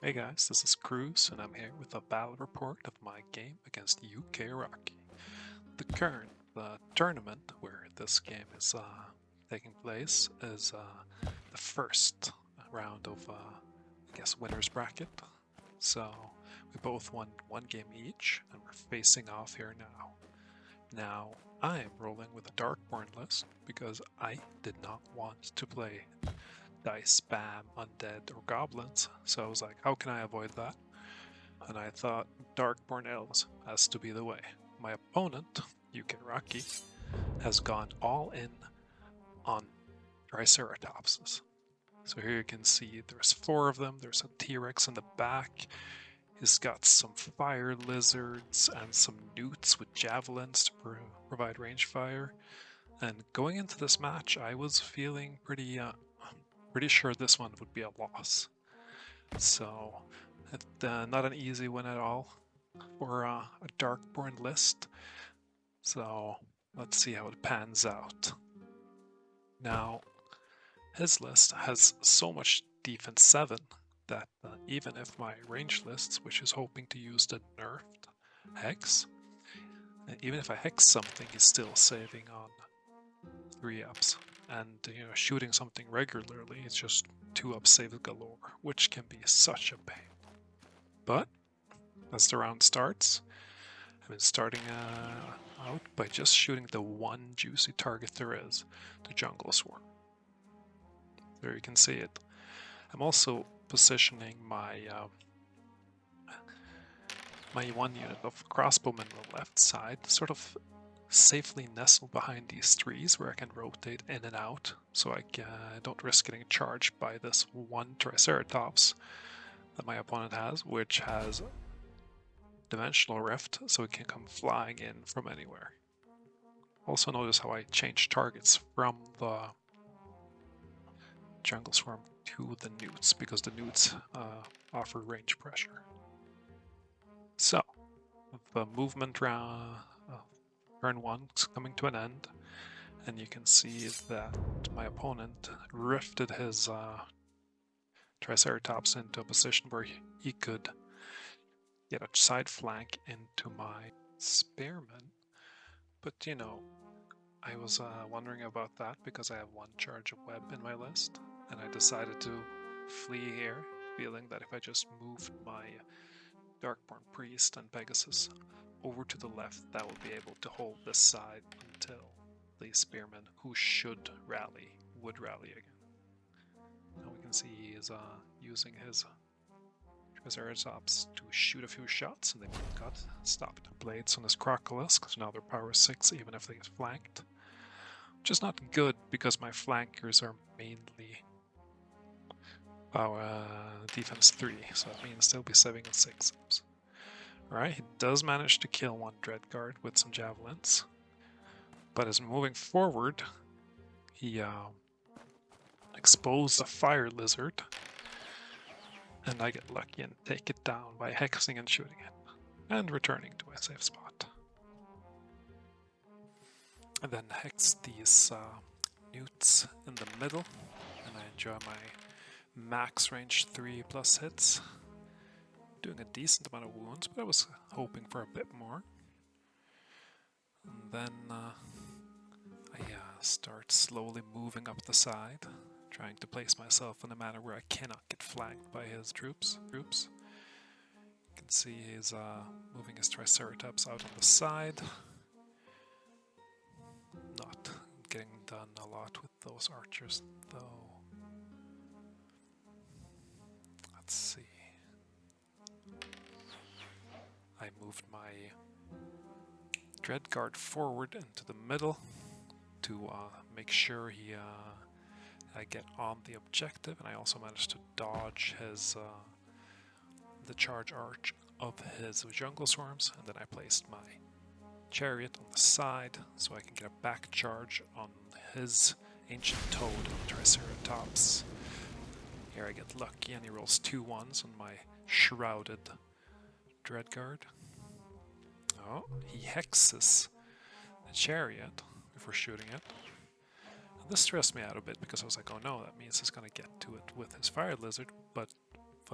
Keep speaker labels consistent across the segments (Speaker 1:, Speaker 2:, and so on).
Speaker 1: Hey guys, this is Cruz, and I'm here with a battle report of my game against UK Rocky. The tournament where this game is taking place is the first round of, I guess, winner's bracket. So we both won one game each, and we're facing off here now. Now, I am rolling with a Darkborn list because I did not want to play dice, spam, undead, or goblins, so I was like, how can I avoid that? And I thought Darkborn Elves has to be the way. My opponent, UK Rocky, has gone all in on Triceratopses. So here you can see there's 4 of them, there's a T-Rex in the back, he's got some fire lizards and some newts with javelins to provide range fire. And going into this match, I was feeling pretty sure this one would be a loss. So, not an easy win at all for a Darkborn list. So, let's see how it pans out. Now, his list has so much defense 7 that even if my range list, which is hoping to use the nerfed hex, even if I hex something, he's still saving on 3-ups. And shooting something regularly, it's just 2-up save galore, which can be such a pain. But as the round starts, I've been starting out by just shooting the one juicy target there is, the jungle swarm. There you can see it. I'm also positioning my my one unit of crossbowmen on the left side, sort of safely nestled behind these trees where I can rotate in and out, so I don't risk getting charged by this one Triceratops that my opponent has, which has Dimensional Rift, so it can come flying in from anywhere. Also notice how I change targets from the Jungle Swarm to the newts, because the newts offer range pressure. So, the movement round, turn 1 is coming to an end, and you can see that my opponent rifted his Triceratops into a position where he could get a side flank into my spearman. But I was wondering about that because I have 1 charge of web in my list, and I decided to flee here, feeling that if I just moved my Darkborn Priest and Pegasus over to the left, that would be able to hold this side until the spearman, who should rally, would rally again. Now we can see he is using his Triceratops to shoot a few shots, and they got stopped. Blades on his Crocolisk, so now they're power 6 even if they get flanked. Which is not good because my flankers are mainly power defense 3, so that means they'll be saving at 6 ups. Alright, he does manage to kill 1 Dreadguard with some javelins, but as moving forward, he exposed a fire lizard, and I get lucky and take it down by hexing and shooting it, and returning to my safe spot. And then hex these newts in the middle, and I enjoy my max range 3+ hits. Doing a decent amount of wounds, but I was hoping for a bit more. And then I start slowly moving up the side, trying to place myself in a manner where I cannot get flanked by his troops. You can see he's moving his Triceratops out on the side. Not getting done a lot with those archers, though. Let's see. I moved my Dreadguard forward into the middle to make sure I get on the objective, and I also managed to dodge his the charge arch of his jungle swarms, and then I placed my chariot on the side so I can get a back charge on his ancient toad on Triceratops. Here I get lucky and he rolls 2 1s on my shrouded Dreadguard. Oh, he hexes the chariot before shooting it. And this stressed me out a bit because I was like, oh no, that means he's gonna get to it with his fire lizard, but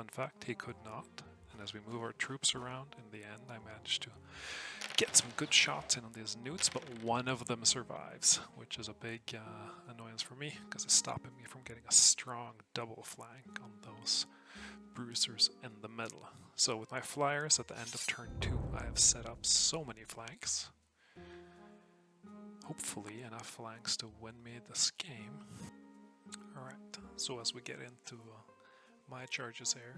Speaker 1: Fun fact, he could not. And as we move our troops around, in the end I managed to get some good shots in on these newts, but one of them survives, which is a big annoyance for me, because it's stopping me from getting a strong double flank on those bruisers in the middle. So with my flyers at the end of turn 2, I have set up so many flanks. Hopefully enough flanks to win me this game. Alright, so as we get into my charges here,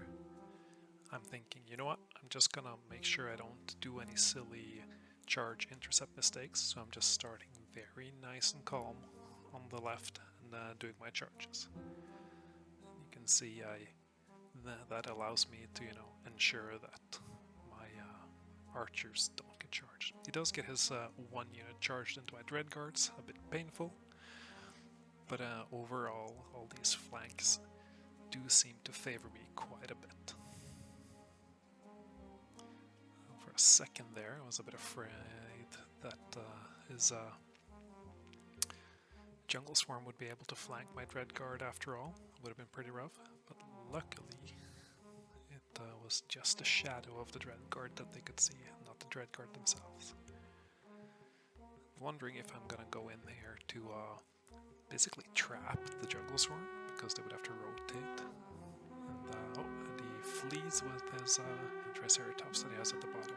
Speaker 1: I'm thinking, you know what, I'm just gonna make sure I don't do any silly charge intercept mistakes, so I'm just starting very nice and calm on the left and doing my charges. You can see that allows me to, ensure that my archers don't get charged. He does get his 1 unit charged into my dread guards, a bit painful, but overall all these flanks do seem to favor me quite a bit. For a second there, I was a bit afraid that his jungle swarm would be able to flank my dread guard after all. It would have been pretty rough, but luckily it was just a shadow of the dread guard that they could see, not the dread guard themselves. Wondering if I'm gonna go in here to basically trap the jungle swarm, because they would have to rotate. And he flees with his Triceratops that he has at the bottom.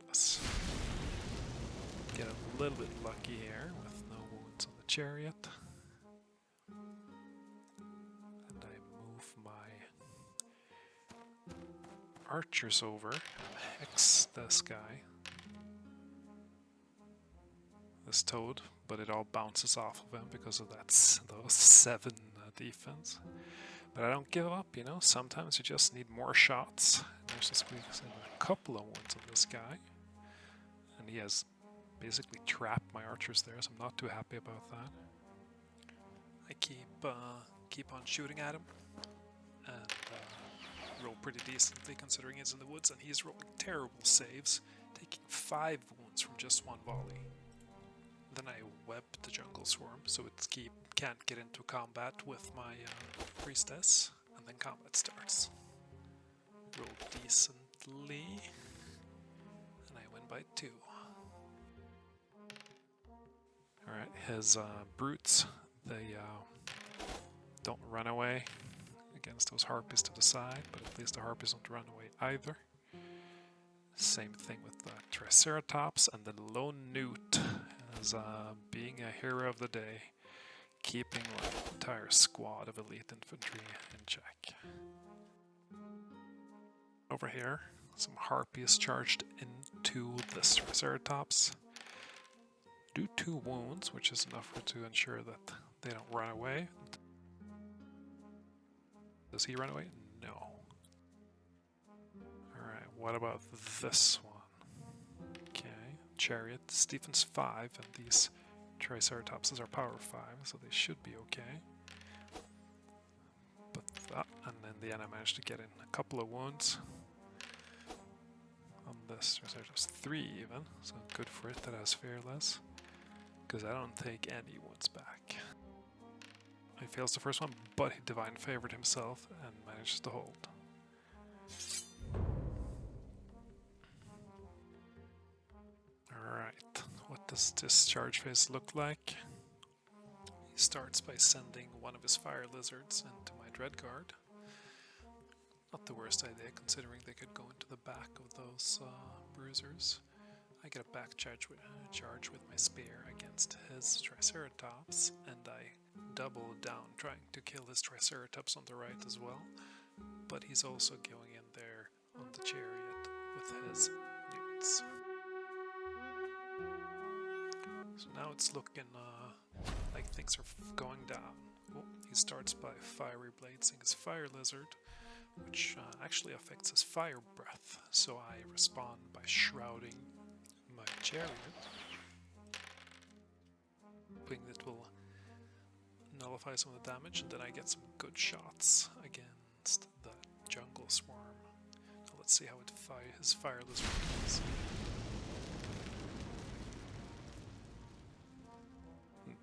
Speaker 1: Let's get a little bit lucky here with no wounds on the chariot. And I move my archers over and hex this guy, this toad, but it all bounces off of him because of those 7 defense. But I don't give up, sometimes you just need more shots. There's just a couple of wounds on this guy, and he has basically trapped my archers there, so I'm not too happy about that. I keep on shooting at him, and roll pretty decently considering he's in the woods, and he's rolling terrible saves, taking 5 wounds from just 1 volley. Then I web the jungle swarm, so it can't get into combat with my priestess, and then combat starts. Roll decently, and I win by 2. Alright, his brutes, they don't run away against those harpies to the side, but at least the harpies don't run away either. Same thing with the Triceratops, and the lone newt as being a hero of the day, keeping like an entire squad of elite infantry in check. Over here, some harpies charged into this Triceratops. Do 2 wounds, which is enough to ensure that they don't run away. Does he run away? No. Alright, what about this one? Okay, chariot, Stephens 5, and these Triceratopses are power 5, so they should be okay. But that, and in the end I managed to get in a couple of wounds on this Triceratops, 3 even, so good for it that has fearless, because I don't take any wounds back. He fails the first one, but he divine favored himself and manages to hold. Alright, what does this charge phase look like? He starts by sending one of his fire lizards into my dread guard. Not the worst idea, considering they could go into the back of those bruisers. I get a back charge with my spear against his Triceratops, and I double down trying to kill his Triceratops on the right as well, but he's also going in there on the chariot with his newts. So now it's looking like things are going down. Oh, he starts by fiery bladesing his fire lizard, which actually affects his fire breath, so I respond by shrouding my chariot, hoping it will nullify some of the damage, and then I get some good shots against the jungle swarm. Now let's see how his fire lizard does.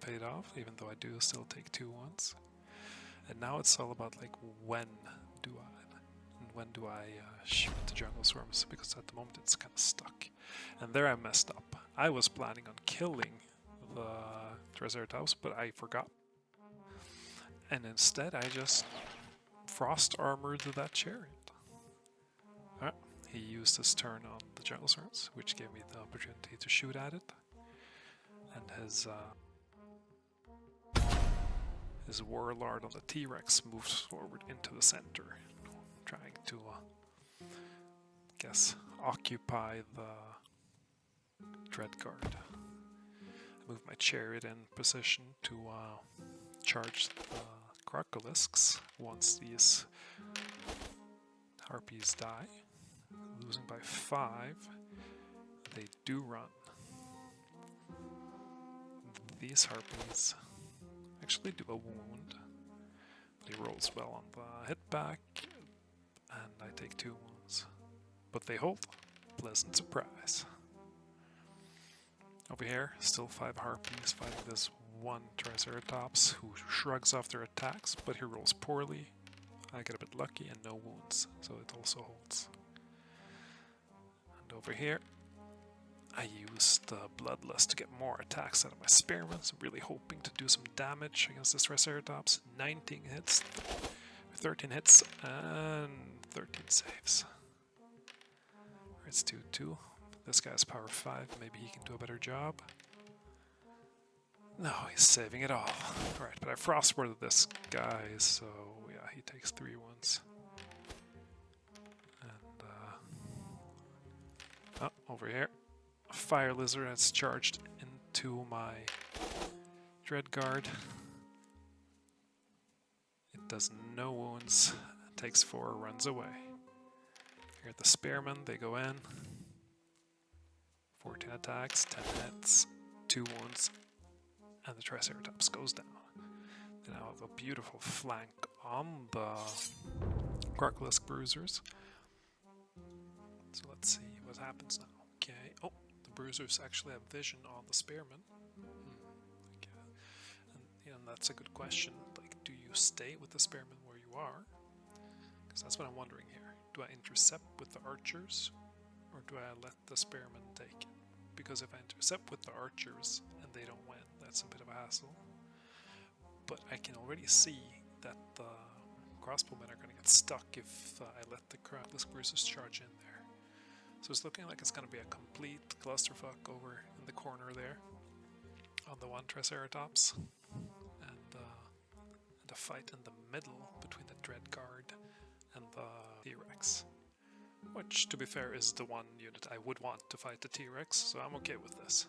Speaker 1: paid off, even though I do still take 2 wounds. And now it's all about like when do I shoot the jungle swarms, because at the moment it's kind of stuck. And there I messed up. I was planning on killing the Triceratops, but I forgot. And instead I just frost armored that chariot. He used his turn on the jungle swarms, which gave me the opportunity to shoot at it. And his warlord on the T-Rex moves forward into the center, trying to, guess, occupy the Dreadguard. I move my chariot in position to charge the Crocolisks once these harpies die. Losing by 5. They do run. These harpies actually do a wound, but he rolls well on the hit back, and I take 2 wounds. But they hold. Pleasant surprise. Over here, still 5 harpies fighting this one Triceratops who shrugs off their attacks, but he rolls poorly. I get a bit lucky and no wounds, so it also holds. And over here, I use the Bloodlust to get more attacks out of my Spearmen, so I'm really hoping to do some damage against this Triceratops. 19 hits, 13 hits, and 13 saves. It's 2-2. This guy's power 5, maybe he can do a better job. No, he's saving it all. Alright, but I frostwarded this guy, so yeah, he takes 3 wounds. And, over here. Fire Lizard has charged into my Dreadguard. It does no wounds, takes 4, runs away. Here at the Spearmen, they go in. 14 attacks, 10 hits, 2 wounds, and the Triceratops goes down. Then I have a beautiful flank on the Crocolisk Bruisers. So let's see what happens now. Okay, oh, the Bruisers actually have vision on the Spearmen. Okay. And that's a good question. Like, do you stay with the Spearmen where you are? Because that's what I'm wondering here. Do I intercept with the Archers, or do I let the Spearmen take it? Because if I intercept with the Archers and they don't win, that's a bit of a hassle. But I can already see that the crossbowmen are going to get stuck if I let the Crocolisk Bruisers charge in there. So it's looking like it's going to be a complete clusterfuck over in the corner there on the one Triceratops, and a fight in the middle between the Dreadguard and the T-Rex, which, to be fair, is the one unit I would want to fight the T-Rex, so I'm okay with this.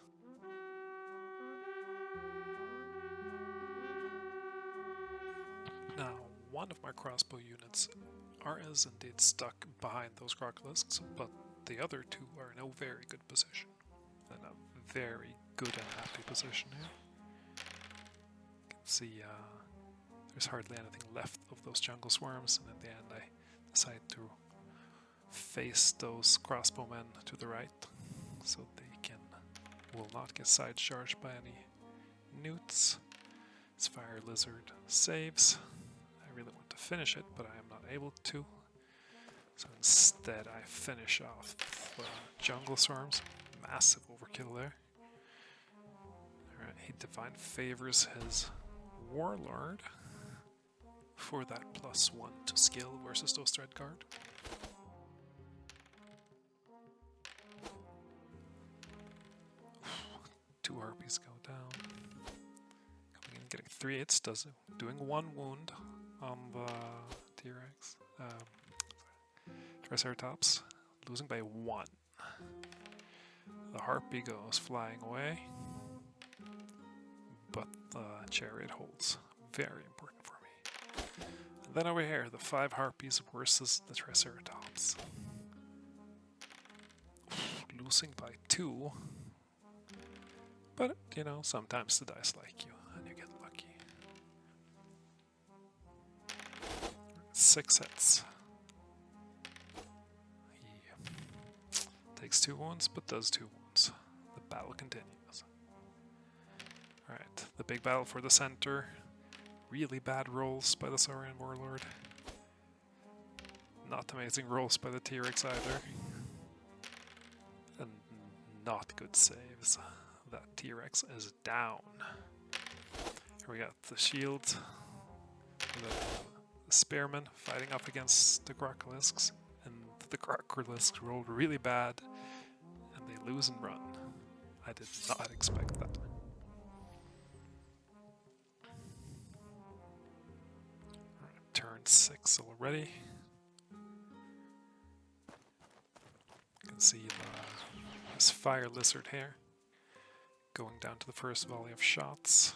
Speaker 1: Now, one of my crossbow units is indeed stuck behind those Crocolisks, but the other 2 are in a very good position. In a very good and happy position here. You can see there's hardly anything left of those jungle swarms, and at the end I decide to face those crossbowmen to the right, so they will not get side charged by any newts. This Fire Lizard saves. I really want to finish it, but I am not able to. So instead I finish off the jungle swarms. Massive overkill there. Alright, he Divine Favors his Warlord for that +1 to skill versus those Dreadguard. Two harpies go down. Coming in, getting 3 hits, doing 1 wound on the T-Rex. Triceratops, losing by 1. The harpy goes flying away, but the chariot holds. Very important for me. And then over here, the 5 harpies versus the Triceratops. Losing by 2. But, you know, sometimes the dice like you, and you get lucky. 6 hits. He takes 2 wounds, but does 2 wounds. The battle continues. Alright, The big battle for the center. Really bad rolls by the Saurian Warlord. Not amazing rolls by the T-Rex either. And not good saves. That T-Rex is down. Here we got the shield. The spearmen fighting up against the Crocolisks. And the Crocolisks rolled really bad. And they lose and run. I did not expect that. Turn 6 already. You can see this fire lizard here going down to the first volley of shots,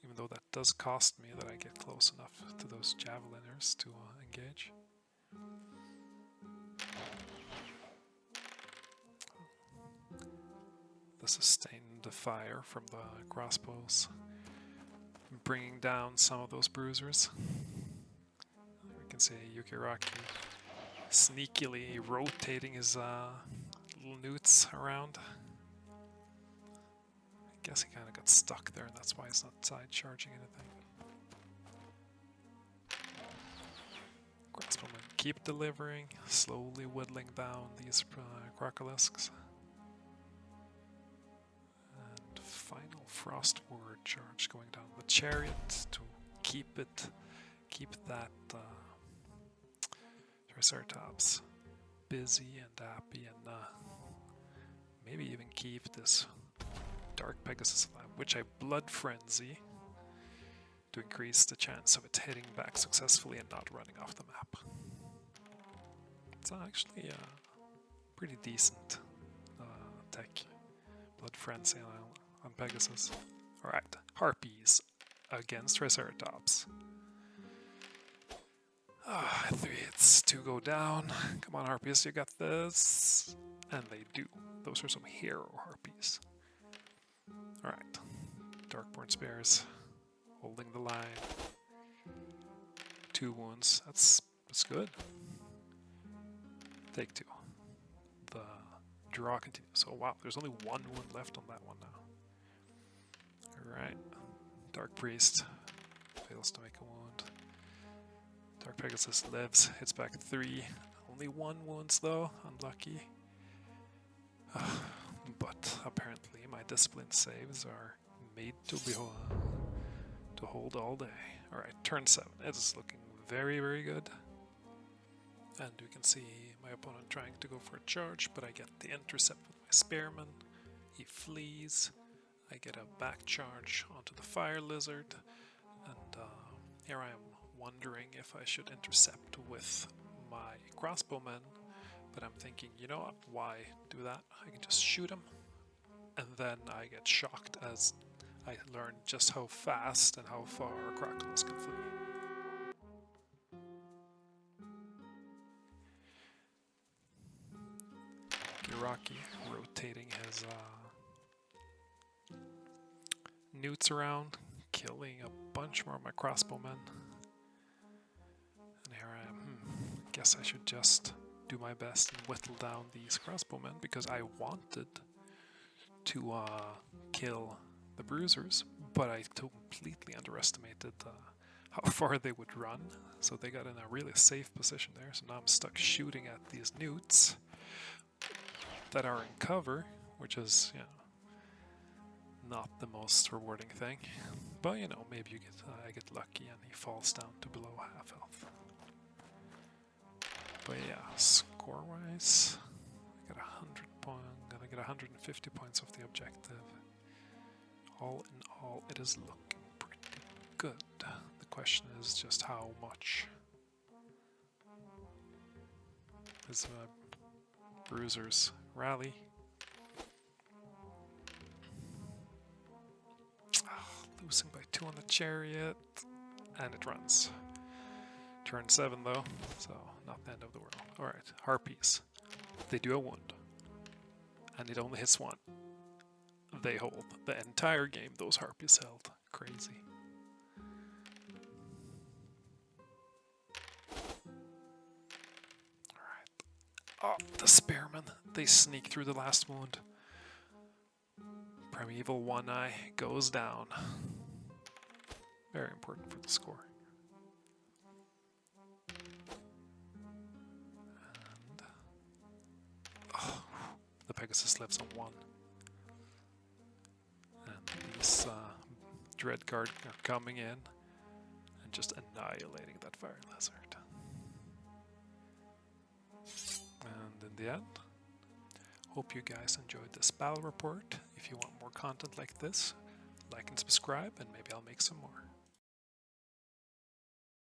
Speaker 1: even though that does cost me that I get close enough to those javeliners to engage. The sustained fire from the crossbows, bringing down some of those bruisers. We can see Yukiraki sneakily rotating his little newts around. I guess he kind of got stuck there, and that's why he's not side charging anything. Crossbowmen keep delivering, slowly whittling down these Crocolisks. And final frost word charge going down the chariot to keep that Triceratops busy and happy, and maybe even keep this Dark Pegasus alive, which I blood frenzy to increase the chance of it hitting back successfully and not running off the map. It's actually a pretty decent tech. Blood frenzy on Pegasus. Alright, Harpies against Triceratops. 3 hits, 2 go down. Come on, Harpies, you got this. And they do. Those are some hero Harpies. Alright. Darkborn Spears. Holding the line. 2 wounds. That's good. Take 2. The draw continues. Oh wow, there's only 1 wound left on that one now. Alright. Dark Priest. Fails to make a wound. Dark Pegasus lives, hits back 3. Only 1 wounds though, unlucky. But apparently my discipline saves are made to hold all day. Alright, turn 7. It is looking very, very good. And we can see my opponent trying to go for a charge, but I get the intercept with my spearman. He flees. I get a back charge onto the fire lizard. And here I am wondering if I should intercept with my crossbowmen, but I'm thinking, you know what, why do that? I can just shoot him, and then I get shocked as I learn just how fast and how far Crocolis can flee. Iraqi rotating his newts around, killing a bunch more of my crossbowmen. And here I am. Guess I should just do my best and whittle down these crossbowmen, because I wanted to kill the bruisers, but I completely underestimated how far they would run, so they got in a really safe position there. So now I'm stuck shooting at these newts that are in cover, which is, you know, not the most rewarding thing, but you know, maybe I get lucky and he falls down to below half health. But yeah, score-wise, I got 100 points. I'm gonna get 150 points off the objective. All in all, it is looking pretty good. The question is just how much. Is bruisers rally? Losing by 2 on the chariot, and it runs. Turn 7 though, so not the end of the world. Alright, Harpies. They do a wound, and it only hits 1. They hold. The entire game those Harpies held. Crazy. Alright. Oh, the spearmen. They sneak through the last wound. Primeval One Eye goes down. Very important for the score. And the Pegasus lives on 1. And these Dread Guard are coming in and just annihilating that Fire Lizard. And in the end, hope you guys enjoyed this battle report. If you want more content like this, like and subscribe, and maybe I'll make some more.